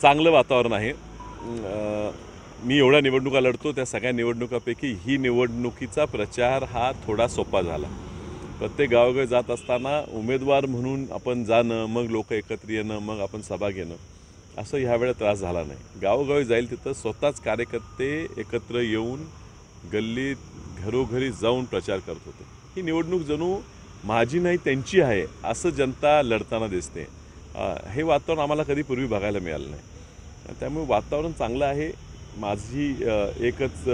चांगलं वातावरण आहे। मी एवढ्या निवडणुका लढतो, त्या सगळ्या निवडणुकांपैकी ही निवडणुकीचा प्रचार हा थोडा सोपा झाला। प्रत्येक गावोगावी जात असताना उमेदवार म्हणून आपण जाणं, मग लोक एकत्र येणं, मग आपण सभा घेणं, असं ह्यावेळेला त्रास झाला नाही। गावोगावी जाईल तिथं स्वतःच कार्यकर्ते एकत्र येऊन गल्लीत घरोघरी जाऊन प्रचार करत होते। ही निवडणूक जणू माझी नाही त्यांची आहे असं जनता लढताना दिसते। हे वातावरण आम्हाला कधी पूर्वी बघायला मिळालं नाही। त्यामुळे वातावरण चांगलं आहे। माझी एकच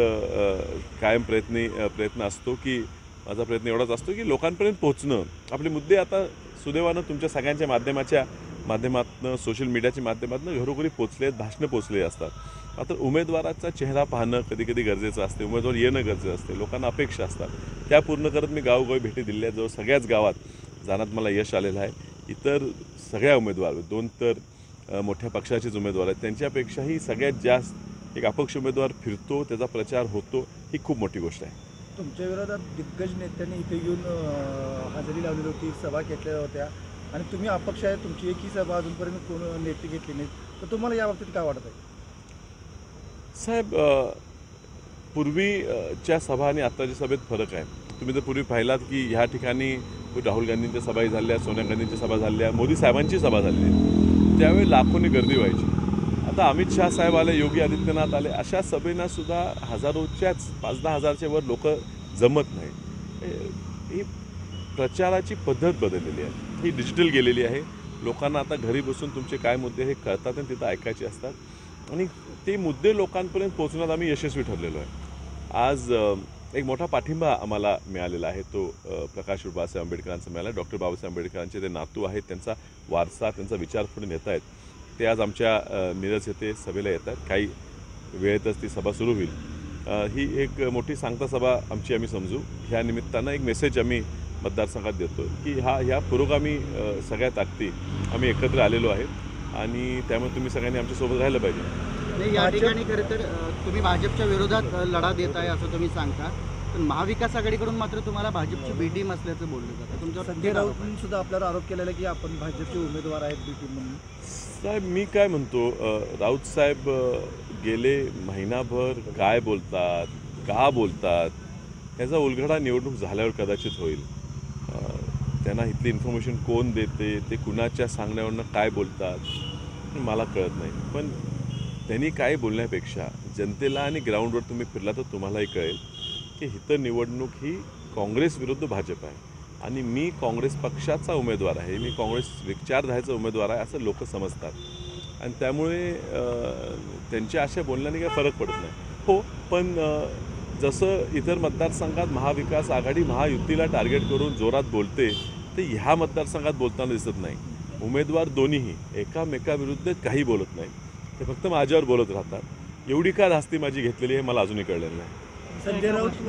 कायम प्रयत्न असतो की माझा प्रयत्न एवढाच असतो की लोकांपर्यंत पोहोचणं। आपले मुद्दे आता सुदैवानं तुमच्या सगळ्यांच्या माध्यमातून सोशल मीडियाच्या माध्यमातून घरोघरी पोचले आहेत, भाषणं पोचले असतात। मात्र उमेदवाराचा चेहरा पाहणं कधी कधी गरजेचं असते, उमेदवार येणं गरजेचं असते, लोकांना अपेक्षा असतात, त्या पूर्ण करत मी गावोगावी भेटी दिल्या। जवळ सगळ्याच गावात जाण्यात मला यश आलेलं आहे। इतर सगळ्या उमेदवार 2 तर मोठ्या पक्षाचेच उमेदवार आहेत, त्यांच्यापेक्षाही सगळ्यात जास्त एक अपक्ष उमेदवार फिरतो, त्याचा प्रचार होतो, ही खूप मोठी गोष्ट आहे। तुमच्या विरोधात दिग्गज नेत्यांनी इथे येऊन हजेरी लावलेली होती, सभा घेतल्या होत्या आणि तुम्ही अपक्ष आहे, तुमची एकही सभा अजूनपर्यंत कोण नेते घेतली नाही, तर तुम्हाला या बाबतीत काय वाटत आहे? साहेब, पूर्वीच्या सभा आणि आत्ताच्या सभेत फरक आहे। तुम्ही जर पूर्वी पाहिलात की ह्या ठिकाणी राहुल गांधींच्या सभाही झाल्या, सोनिया गांधींच्या सभा झाल्या, मोदी साहेबांची सभा झाली, त्यावेळी लाखोंनी गर्दी व्हायची। आता अमित शाह साहेब आले, योगी आदित्यनाथ आले, अशा सभेना सुद्धा हजारोच्याच 5-10 हजारच्या वर लोक जमत नाही। ही प्रचाराची पद्धत बदललेली आहे, ही डिजिटल गेलेली आहे। लोकांना आता घरी बसून तुमचे काय मुद्दे हे कळतात आणि तिथं ऐकायचे असतात आणि ते मुद्दे लोकांपर्यंत पोहोचण्यात आम्ही यशस्वी ठरलेलो आहे। आज एक मोठा पाठिंबा आम्हाला मिळालेला आहे, तो प्रकाश बाबासाहेब आंबेडकरांचा मिळाला। डॉक्टर बाबासाहेब आंबेडकरांचे ते नातू आहेत, त्यांचा वारसा, त्यांचा विचार पुढे नेत आहेत। ते आज आमच्या मिरज येथे सभेला येतात। काही वेळेतच ती सभा सुरू होईल। ही एक मोठी सांगता सभा आम्ही समजू। ह्या निमित्तानं एक मेसेज आम्ही मतदारसंघात देतो की ह्या पुरोगामी सगळ्या ताकदी आम्ही एकत्र आलेलो आहेत आणि त्यामुळे तुम्ही सगळ्यांनी आमच्यासोबत राहिलं पाहिजे। या ठिकाणी खरं तर तुम्ही भाजपच्या विरोधात लढा देत आहे असं तुम्ही सांगता, पण महाविकास आघाडीकडून मात्र तुम्हाला भाजपची बी टीम असल्याचं बोललं जातं। तुमच्यावर संजय राऊतांनी सुद्धा आपल्यावर आरोप केलेला की आपण भाजपचे उमेदवार आहेत बी टीम म्हणून। साहेब, मी काय म्हणतो, राऊत साहेब गेले महिनाभर काय बोलतात, का बोलतात, ह्याचा उलगडा निवडणूक झाल्यावर कदाचित होईल। त्यांना इथली इन्फॉर्मेशन कोण देते, ते कुणाच्या सांगण्यावरनं काय बोलतात मला कळत नाही। पण त्यांनी काय बोलण्यापेक्षा जनतेला आणि ग्राउंडवर तुम्ही फिरला तर तुम्हालाही कळेल की इथं निवडणूक ही काँग्रेस विरुद्ध भाजप आहे आणि मी काँग्रेस पक्षाचा उमेदवार आहे, मी काँग्रेस विचारधारेचा उमेदवार आहे असं लोक समजतात आणि त्यामुळे त्यांच्या अशा बोलण्याने काही फरक पडत नाही। हो, पण जसं इतर मतदारसंघात महाविकास आघाडी महायुतीला टार्गेट करून जोरात बोलते, ते ह्या मतदारसंघात बोलताना दिसत नाही। उमेदवार दोन्हीही एकामेकाविरुद्ध काही बोलत नाही, ते फक्त माझ्यावर बोलत राहतात। एवढी का धास्ती माझी घेतलेली आहे मला अजूनही कळलेलं नाही। संजय राऊत